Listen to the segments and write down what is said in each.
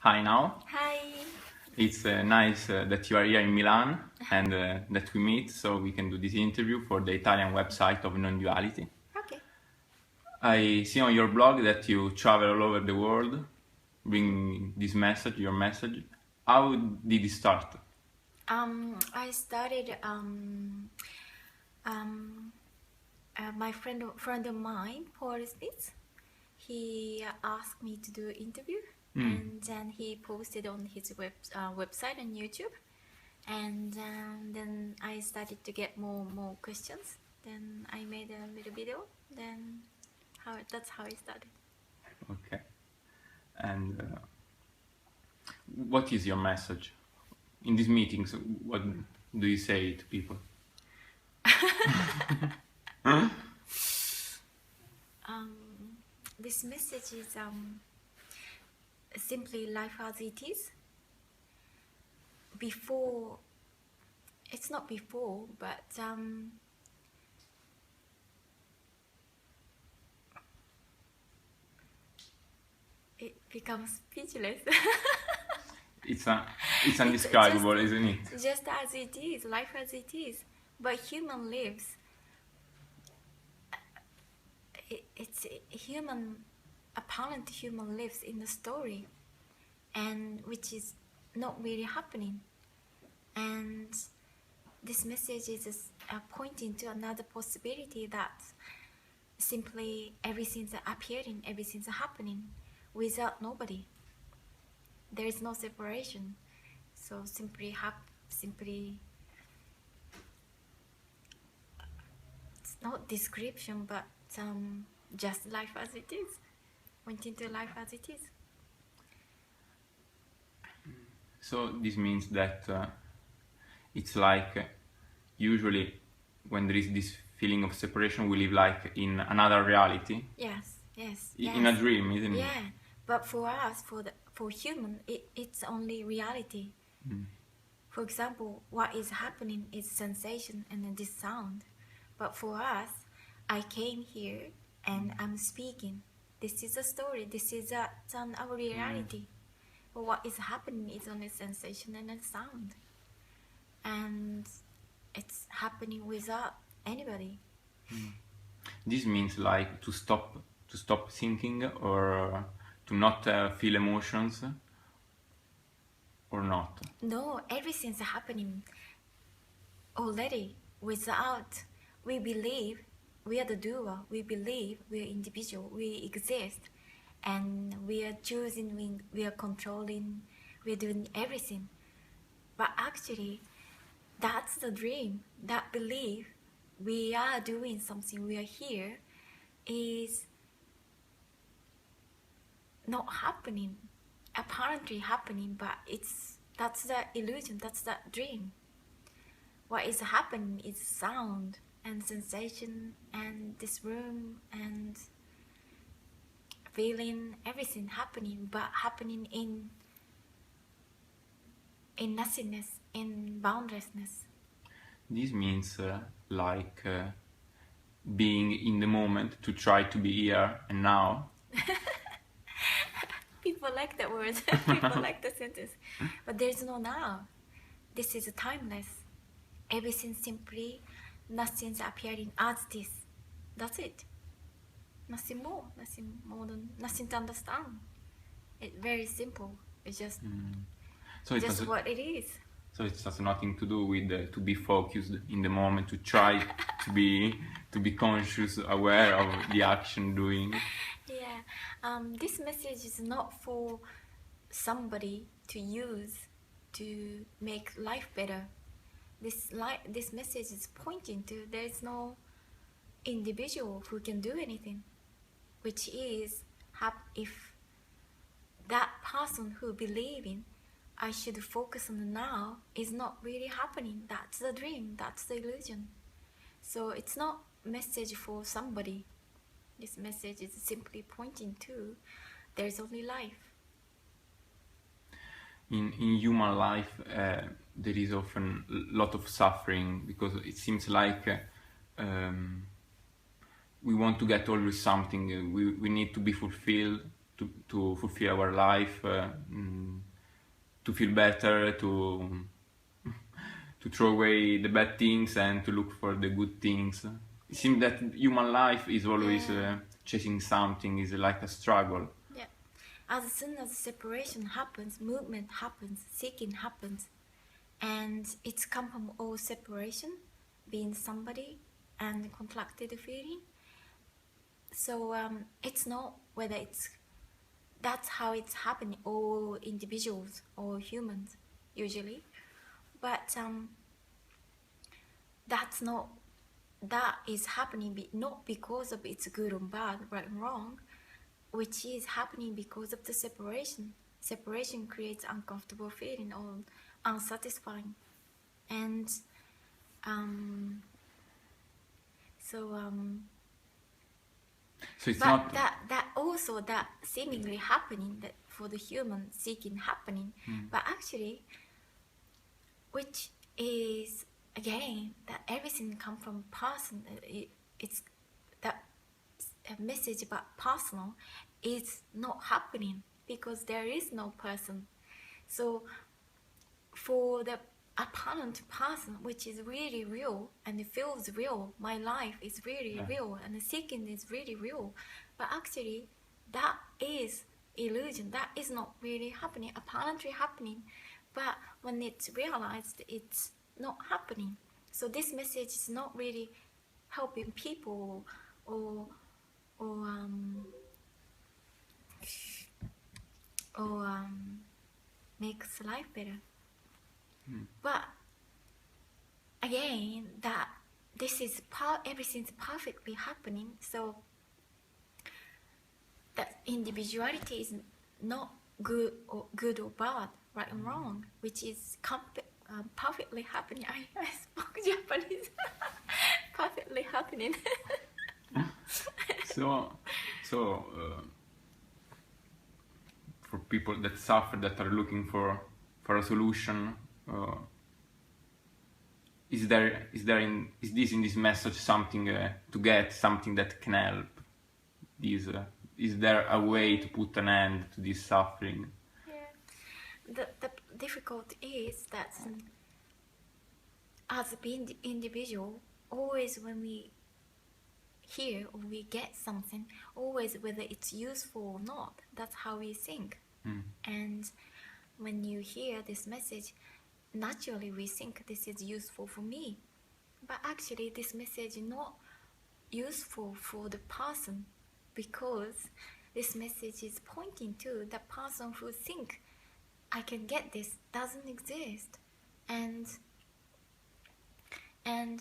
Hi now. Hi. It's nice that you are here in Milan and that we meet so we can do this interview for the Italian website of Non-Duality. Okay. I see on your blog that you travel all over the world, bringing this message, your message. How did it start? I started. My friend of mine, Paul Smith, he asked me to do an interview, and then he posted on his website on YouTube, and then I started to get more questions. Then I made a little video. Then that's how it started. Okay. And what is your message? In these meetings, what do you say to people? This message is simply life as it is. Before, it's not before, but it becomes speechless. It's undescribable, isn't it? Just as it is, life as it is. But human lives. It's human. Apparent human lives in the story, and which is not really happening. And this message is pointing to another possibility that simply everything's appearing, everything's happening without nobody. There is no separation. So simply it's not description, but just life as it is, pointing to life as it is. So this means that it's like usually when there is this feeling of separation, we live like in another reality. Yes. In a dream, isn't it? Yeah, but for us, for human, it's only reality. For example, what is happening is sensation and this sound. But for us, I came here and I'm speaking. This is a story. This is our reality. But what is happening is only sensation and a sound. And it's happening without anybody. This means like to stop thinking or to not feel emotions or not. No, everything's happening already without. We believe we are the doer. We believe we are individual. We exist, and we are choosing. We are controlling. We are doing everything. But actually, that's the dream. That belief we are doing something. We are here is not happening. Apparently happening, but that's the illusion. That's the dream. What is happening is sound and sensation and this room and feeling, everything happening, but happening in nothingness, in boundlessness. This means being in the moment, to try to be here and now. People like that word. People like the sentence. But there's no now. This is timeless. Everything simply, nothing's appearing as this. That's it. Nothing more than nothing to understand. It's very simple. It's just what it is. So it has nothing to do with to be focused in the moment, to try to be conscious, aware of the action doing. Yeah, this message is not for somebody to use to make life better. This message is pointing to there is no individual who can do anything, which is if that person who believing I should focus on the now is not really happening. That's the dream. That's the illusion. So it's not message for somebody. This message is simply pointing to there's only life. In human life, there is often a lot of suffering because it seems like we want to get always something. We need to be fulfilled to fulfill our life. to feel better, to throw away the bad things and to look for the good things. It seems that human life is always chasing something, is like a struggle. Yeah. As soon as separation happens, movement happens, seeking happens, and it's come from all separation, being somebody and contracted feeling. So it's not whether that's how it's happening, all individuals or humans usually, but that is happening not because of it's good or bad, right and wrong, which is happening because of the separation. Separation creates uncomfortable feeling or unsatisfying, and so it's but not that seemingly happening, that for the human seeking happening, but actually, which is again that everything comes from person. It's that a message about personal is not happening because there is no person. So for the apparent person, which is really real and it feels real, my life is really real and the seeking is really real, but actually that is illusion, that is not really happening, apparently happening, but when it's realized it's not happening. So this message is not really helping people or makes life better. But again, that this is everything's perfectly happening, so that individuality is not good or bad, right and wrong, which is perfectly happening. I spoke Japanese. Perfectly happening. so for people that suffer, that are looking for a solution, is this in this message something to get, something that can help? Is there a way to put an end to this suffering? Yeah. The difficult is that as being individual, always when we hear or we get something, always whether it's useful or not, that's how we think. And when you hear this message, naturally we think this is useful for me, but actually this message is not useful for the person, because this message is pointing to the person who think I can get this doesn't exist, and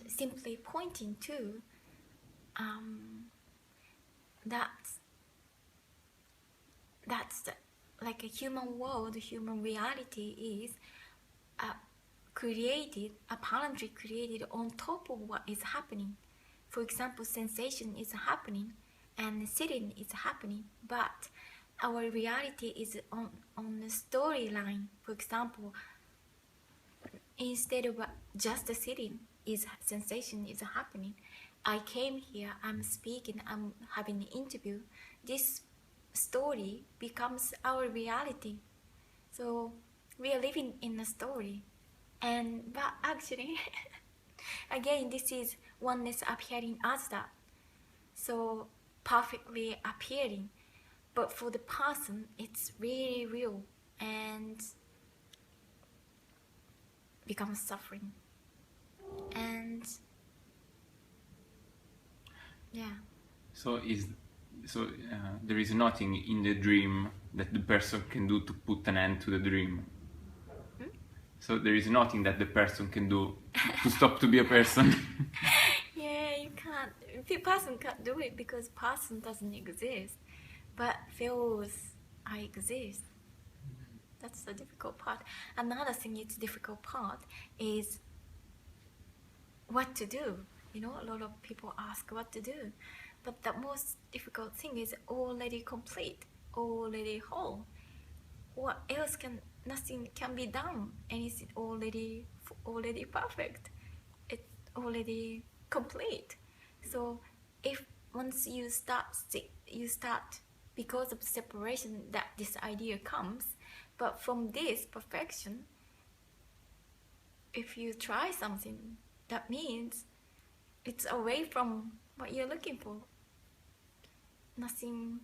simply pointing to that's the, like a human world, human reality is apparently created on top of what is happening. For example, sensation is happening and sitting is happening, but our reality is on the storyline. For example, instead of just sitting, sensation is happening. I came here, I'm speaking, I'm having an interview. This story becomes our reality. So we are living in a story. But actually, again, this is oneness appearing as that. So perfectly appearing. But for the person, it's really real and becomes suffering. And yeah. So there is nothing in the dream that the person can do to put an end to the dream. So there is nothing that the person can do to stop to be a person. Yeah, you can't. The person can't do it because person doesn't exist, but feels I exist. That's the difficult part. Another thing, it's difficult part is what to do. You know, a lot of people ask what to do, but the most difficult thing is already complete, already whole. What else nothing can be done, and it's already perfect. It's already complete. So if once you start because of separation that this idea comes, But from this perfection, if you try something, that means it's away from what you're looking for. Nothing's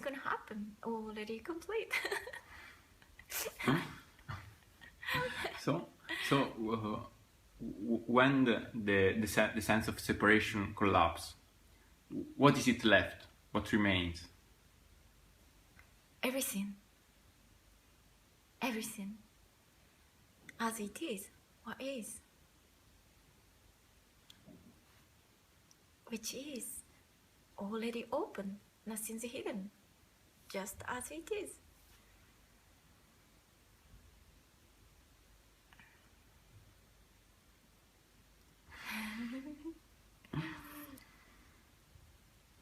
gonna happen. Already complete. When the sense of separation collapses, what is it left? What remains? Everything. As it is, what is. Which is already open, nothing's hidden, just as it is.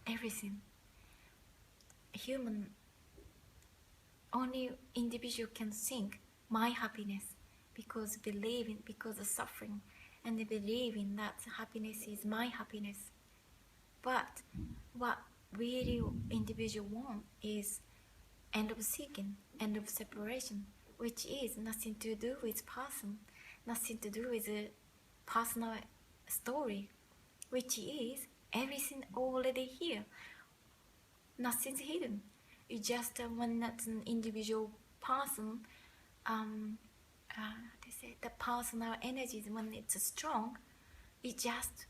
Everything. Human, only individual can think my happiness because of suffering, and they believing that happiness is my happiness. But what really individual want is end of seeking, end of separation, which is nothing to do with person, nothing to do with a personal story, which is everything already here. Nothing's hidden. It's just when that's an individual person, they say the personal energies, when it's strong, it just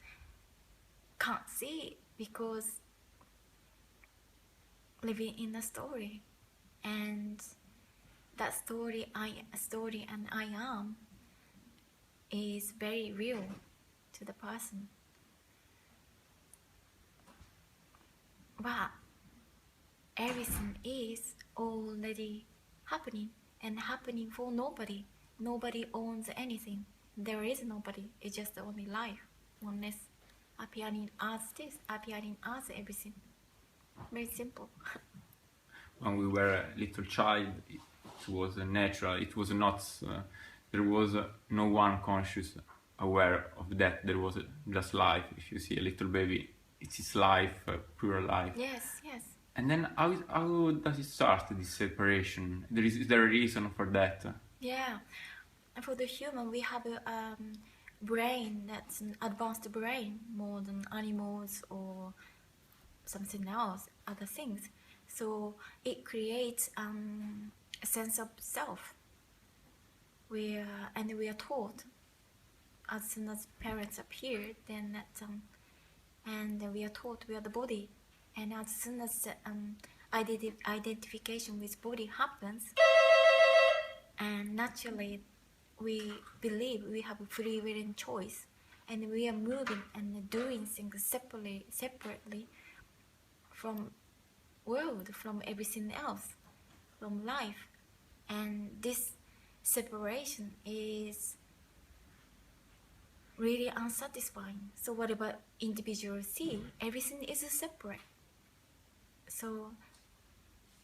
can't see it because living in a story, and that story and I am is very real to the person. But everything is already happening, and happening for nobody. Nobody owns anything. There is nobody. It's just only life, oneness, appearing as this, appearing as everything. Very simple. When we were a little child, it was natural. It was not. There was no one conscious, aware of that. There was just life. If you see a little baby, it's his life, pure life. Yes. And then how does it start, this separation? Is there a reason for that? Yeah. For the human, we have a brain that's an advanced brain, more than animals or something else, other things. So it creates a sense of self. We are taught as soon as parents appear, then that and we are taught we are the body, and as soon as identification with body happens, and naturally we believe we have a free will and choice, and we are moving and doing things separately from world, from everything else, from life. And this separation is really unsatisfying. So whatever individuals see, everything is separate. So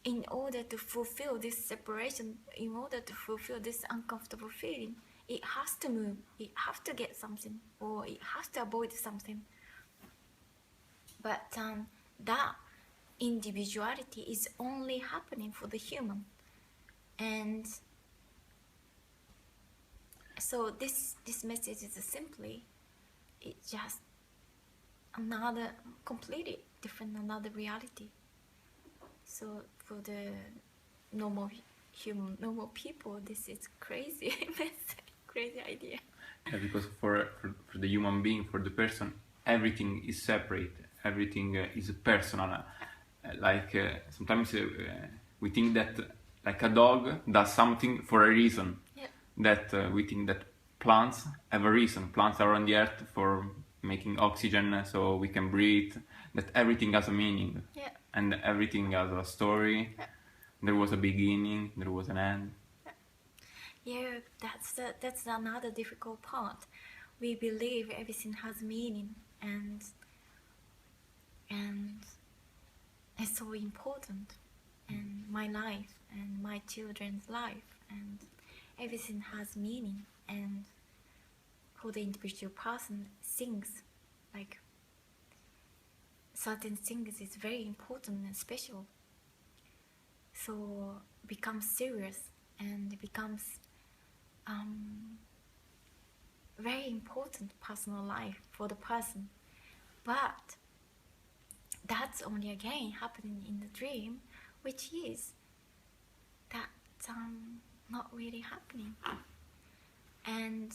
in order to fulfill this separation, in order to fulfill this uncomfortable feeling, it has to move, it has to get something, or it has to avoid something. But that individuality is only happening for the human. And so this message is simply, it's just another completely different, another reality. So for the normal people, this is crazy crazy idea. Yeah, because for the human being, for the person, everything is separate, everything is personal. Sometimes we think that like a dog does something for a reason. Yeah. That we think that plants have a reason. Plants are on the earth for making oxygen so we can breathe. That everything has a meaning. Yeah. And everything has a story. Yeah. There was a beginning, there was an end. Yeah, that's another difficult part. We believe everything has meaning, and it's so important, and my life and my children's life, and everything has meaning. And for the individual person, things like certain things is very important and special. so becomes serious and becomes very important personal life for the person. But that's only again happening in the dream, which is that not really happening. And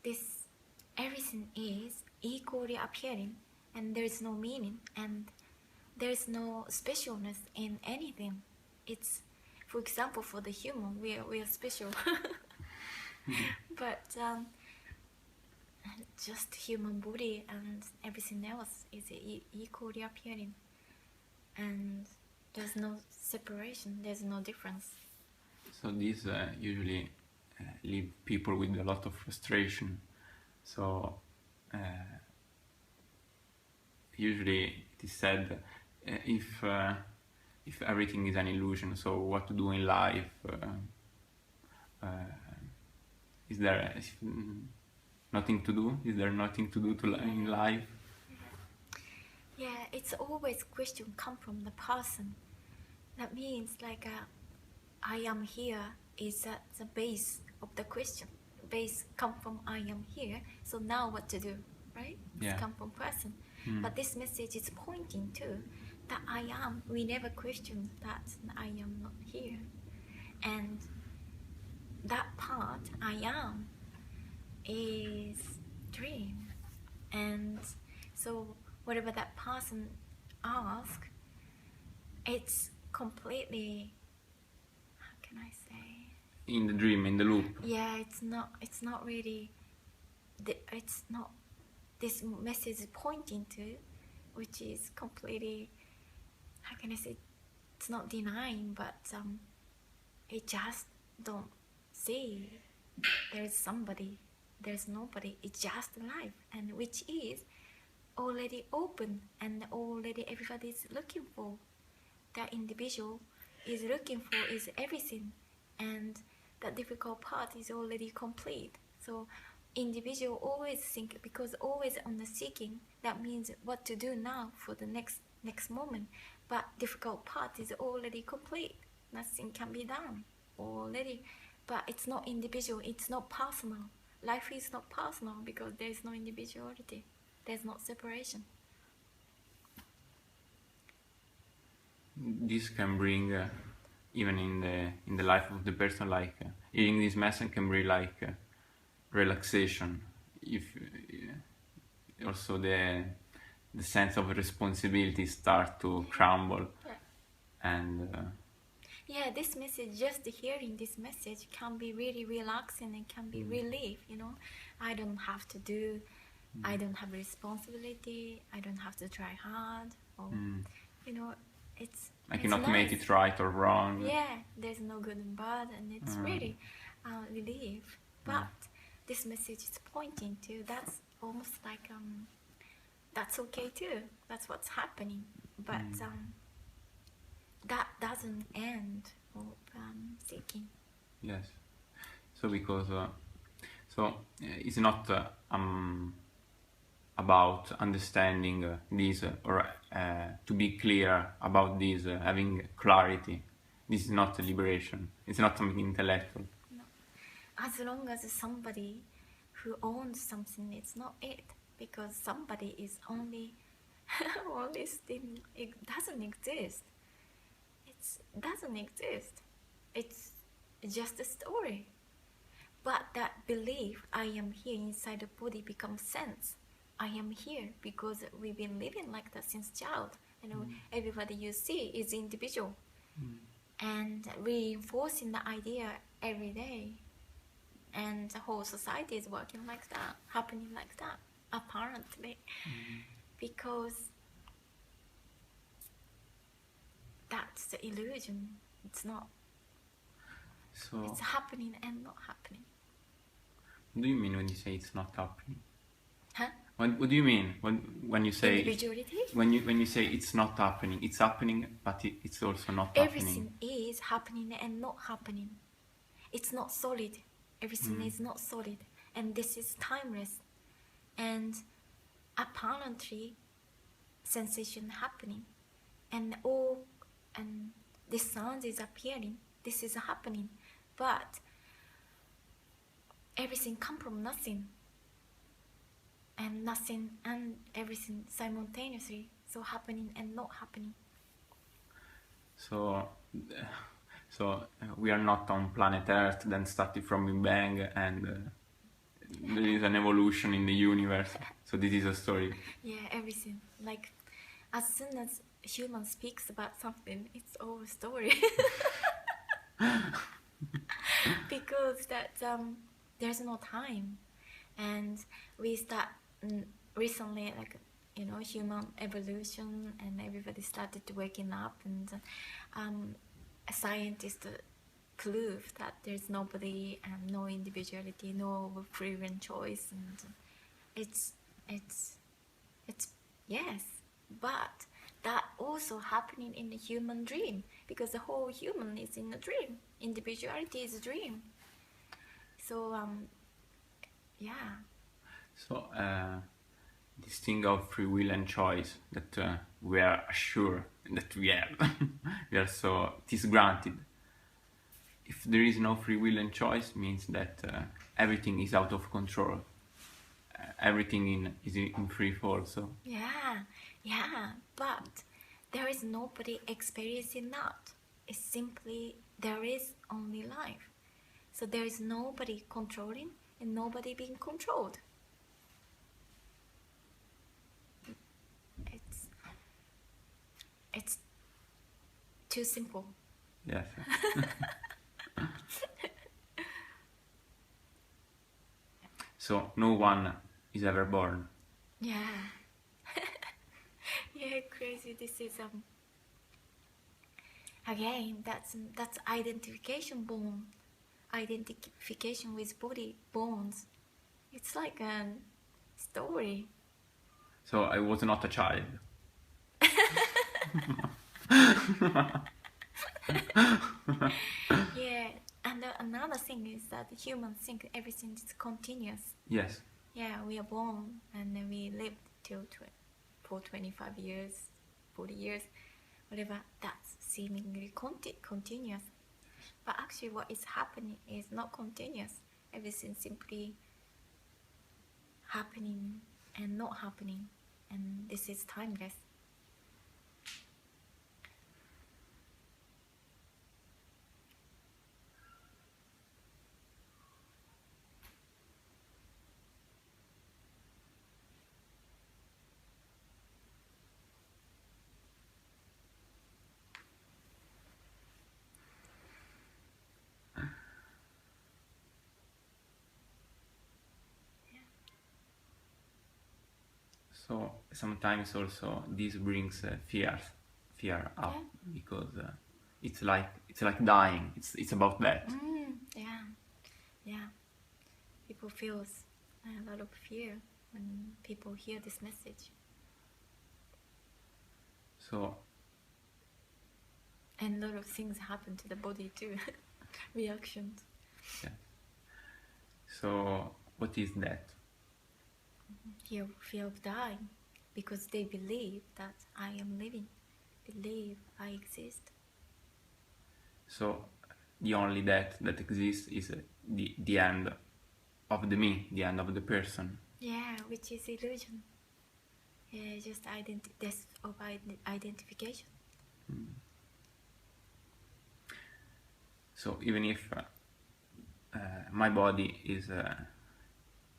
this everything is equally appearing, and there is no meaning, and there is no specialness in anything. It's, for example, for the human, we are special. But just human body and everything else is equally appearing, and there's no separation, there's no difference. So these usually leave people with a lot of frustration. So usually it is said, if everything is an illusion, so what to do in life? Is there nothing to do? Is there nothing to do in life? Yeah, it's always question come from the person. That means like I am here is at the base of the question. Base come from I am here, so now what to do, right? Yeah. It's come from person. But this message is pointing to that I am. We never question that I am not here. And that part, I am, is dream. And so whatever that person asks, it's completely, how can I say? In the dream, in the loop. Yeah, it's not really, it's not this message is pointing to, which is completely, how can I say, it's not denying, but it just don't see there's somebody, there's nobody, it's just life, and which is already open, and already everybody is looking for. That individual is looking for is everything, and the difficult part is already complete. So individual always think, because always on the seeking, that means what to do now for the next moment. But difficult part is already complete. Nothing can be done already. But it's not individual, it's not personal. Life is not personal because there is no individuality. There's not separation. This can bring, even in the life of the person, like hearing this message can bring like relaxation. If also the sense of responsibility start to crumble, and yeah, this message, just hearing this message can be really relaxing and can be relief, you know. I don't have to do, I don't have responsibility, I don't have to try hard, or, you know, I cannot make it right or wrong. Yeah, there's no good and bad, and it's really relief. But this message is pointing to, that's almost like, that's okay too, that's what's happening. But that doesn't end of seeking. Yes. So because it's not about understanding this or to be clear about this, having clarity. This is not a liberation. It's not something intellectual. No. As long as somebody who owns something, it's not it, because somebody is only thing. It doesn't exist. It doesn't exist. It's just a story. But that belief, I am here inside the body, becomes sense. I am here because we've been living like that since child. You know, everybody you see is individual, and reinforcing the idea every day. And the whole society is working like that, happening like that, apparently, because that's the illusion. It's not. So it's happening and not happening. What do you mean when you say it's not happening? Huh? What do you mean when you say individuality? When you say it's not happening, it's happening, but it's also not Everything happening. is happening and not happening. It's not solid. Everything is not solid, and this is timeless. And apparently, sensation happening, and all this sound is appearing, this is happening, but everything comes from nothing, and nothing and everything simultaneously, so happening and not happening. So we are not on planet Earth, then started from Big Bang, and there is an evolution in the universe. So this is a story. Yeah, everything. Like, as soon as human speaks about something, it's all a story. Because there's no time, and we start recently, like, human evolution, and everybody started waking up, and scientists prove that there's nobody and no individuality, no free will choice, and it's yes, but that also happening in the human dream, because the whole human is in a dream. Individuality is a dream. So yeah. So this thing of free will and choice that we are sure that we have, we are so, it is granted. If there is no free will and choice, means that everything is out of control. Everything is in free fall. So yeah, but there is nobody experiencing that. It's simply there is only life. So there is nobody controlling and nobody being controlled. It's too simple. Yes. So no one is ever born. Yeah. Yeah, crazy. This is again, that's identification born. Identification with body bones. It's like a story. So I was not a child. Yeah, and another thing is that humans think everything is continuous. Yes. Yeah, we are born and then we live for 25 years, 40 years, whatever. That's seemingly continuous. But actually what is happening is not continuous. Everything simply happening and not happening. And this is timeless. So sometimes also this brings fear up, because it's like dying. It's about that. Yeah. People feel a lot of fear when people hear this message. So. And a lot of things happen to the body too. Reactions. Yeah. So what is that? Fear of dying, because they believe that I am living, believe I exist. So the only that exists is the end of the me, the end of the person. Yeah, which is illusion. Yeah, just death of identification. So even if my body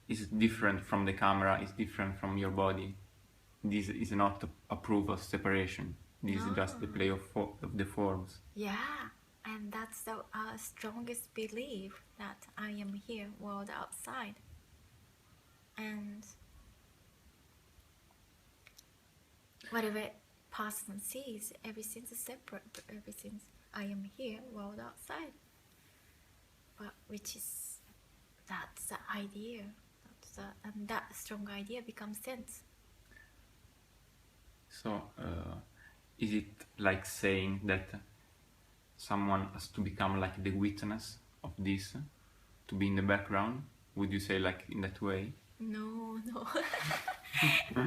is different from the camera, is different from your body, this is not a proof of separation. This is just the play of the forms. Yeah, and that's our strongest belief, that I am here, world outside. And whatever person sees, everything's separate, everything's I am here, world outside. But that's the idea. And that strong idea becomes sense. So, is it like saying that someone has to become like the witness of this, to be in the background? Would you say like in that way? No.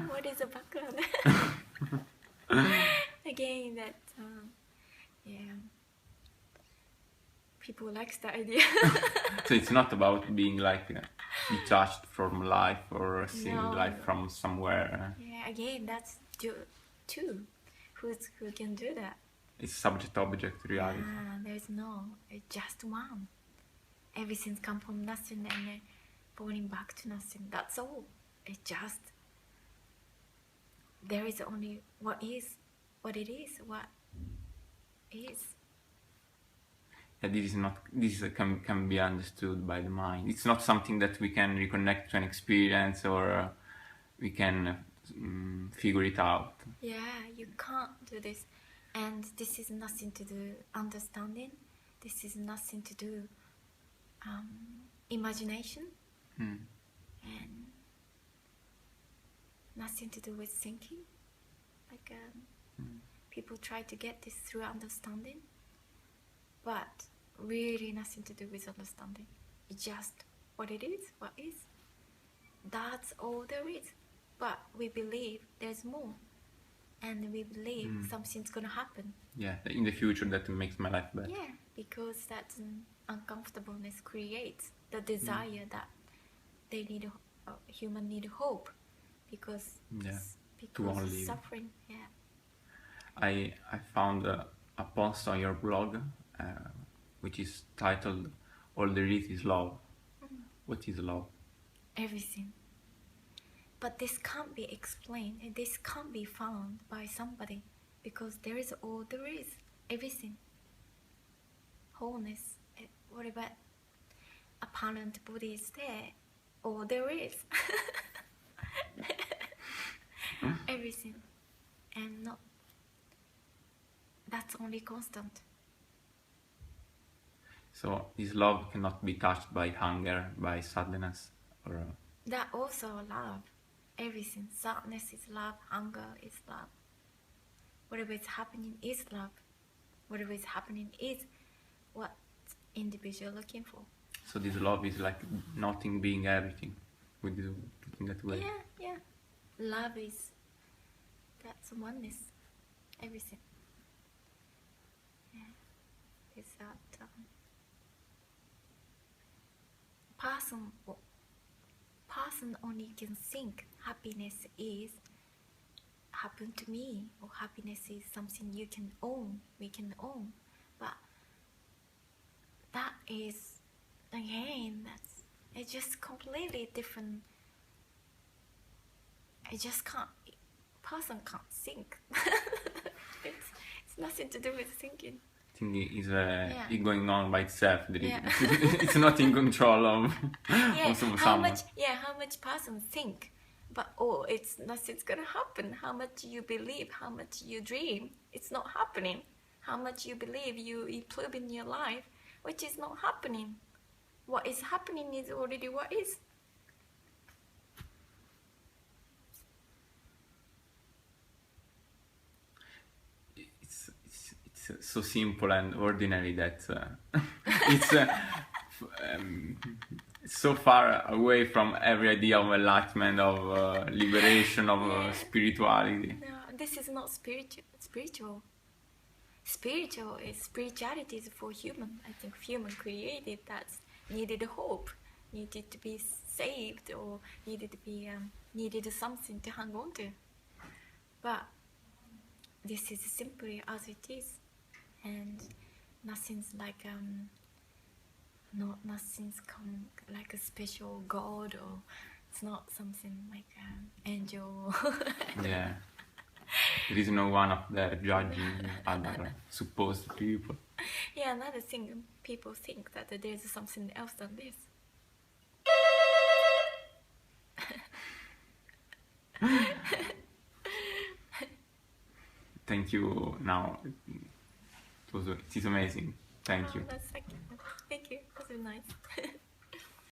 What is a background? Again, that, yeah. people like the idea. So it's not about being like detached from life or seeing No. life from somewhere. Yeah, again, that's two. Who can do that? It's subject-object reality. There's no, it's just one. Everything's come from nothing and falling back to nothing. That's all. It's just, there is only what is, what it is, what is. Yeah, this can be understood by the mind. It's not something that we can reconnect to an experience or we can figure it out. Yeah, you can't do this. And this is nothing to do understanding. This is nothing to do imagination. And nothing to do with thinking. Like people try to get this through understanding, but really nothing to do with understanding. It's just what it is, what is. That's all there is. But we believe there's more, and we believe something's gonna happen. Yeah, in the future that makes my life better. Yeah, because that uncomfortableness creates the desire that they need, human need hope, because all live. Suffering. Yeah. I found a post on your blog, which is titled "All There Is Love." What is love? Everything. But this can't be explained, and this can't be found by somebody, because there is all there is, everything. Wholeness, whatever apparent body is there, all there is. Everything. And not, that's only constant. So this love cannot be touched by hunger, by sadness, or... That also love. Everything. Sadness is love, hunger is love. Whatever is happening is love. Whatever is happening is what individual looking for. So this love is like nothing being everything, with this, putting that way. Yeah. Love is, that's oneness. Everything. Yeah. It's that person only can think happiness is happen to me, or happiness is something you can own, we can own. But that is, again, it's just completely different. Person can't think. It's nothing to do with thinking. Thinking is going on by itself. It's not in control of how much person think, but it's nothing's gonna happen. How much you believe, how much you dream, it's not happening. How much you believe you improve in your life, which is not happening. What is happening is already what is. It's so simple and ordinary that it's so far away from every idea of enlightenment, of liberation, of spirituality. No, this is not spiritual. Spirituality is for human. I think human created that needed hope, needed to be saved, or needed to be needed something to hang on to. But this is simply as it is, and nothing's like nothing's come like a special God, or it's not something like an angel. Yeah. There is no one up there judging other supposed people. Yeah, another thing, people think that there's something else than this. Thank you. Now, it is amazing. Thank you. Thank you. That was nice.